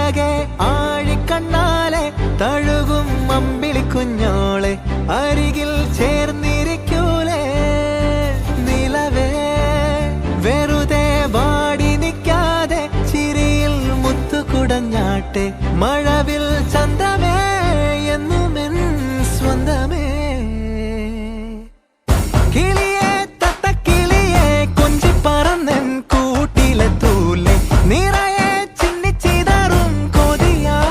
അഴകെ ആഴിക്കണ്ണാലെ തഴുകും അമ്പിളി കുഞ്ഞോളെ അരികിൽ ചേർന്നിരിക്കൂലേ നിലവേ വെറുതെ വാടി നിൽക്കാതെ ചിരിയിൽ മുത്തുകുടഞ്ഞാട്ടെ മഴവിൽ ചന്തമേ എന്നുമെൻ സ്വന്തമേ കിളിയെ തത്തക്കിളിയെ കൊഞ്ചി പറന്നൻ കൂട്ടിലെ തൂലെ നിറയെ ചിന്നിച്ചിതറും കൊതിയായി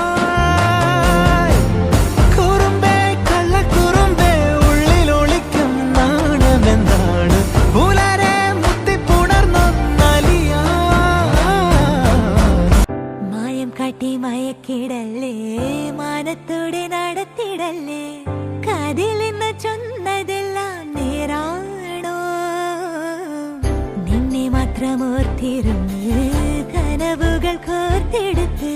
കുറുമ്പേ കള്ളക്കുറുമ്പേ ഉള്ളിലൊളിക്കും നാണമെന്താണ് പുലരെ മുത്തിപ്പുണർന്നൊന്നലിയാ മായം കാട്ടി മയക്കിടല്ലേ മാനത്തോടെ നടത്തിടല്ലേ കാതിലെന്ന് ചൊന്നതെല്ലാം നേരാണോ നിന്നെ മാത്രം ഓർത്തിരുന്ന് കനവുകൾ കോർത്തെടുത്ത്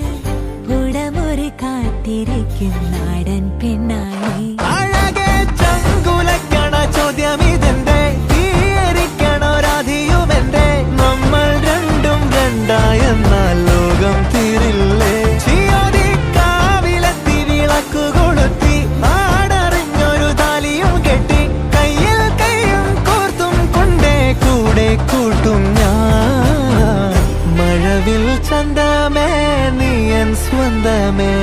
പുടമുറി കാത്തിരിക്കും നാടൻ പെണ്ണായി അഴകെ ചങ്കുലക്കണ ചോദ്യം ഇതെന്റെ തീയരിക്കണോ രാധിയുമെന്റെ നമ്മൾ രണ്ടും രണ്ടായെന്നാൽ ലോകം തീരില്ലേ ചിയോതി കാവിലെത്തി വിളക്കു കൊളുത്തി നാടറിഞ്ഞൊരു താലിയും കെട്ടി കയ്യിൽ കൈയും കോർത്തും കൊണ്ടേ കൂടെ കൂട്ടും ഞാൻ മഴവിൽ ചന്തമേ നീ എൻ സ്വന്തമേ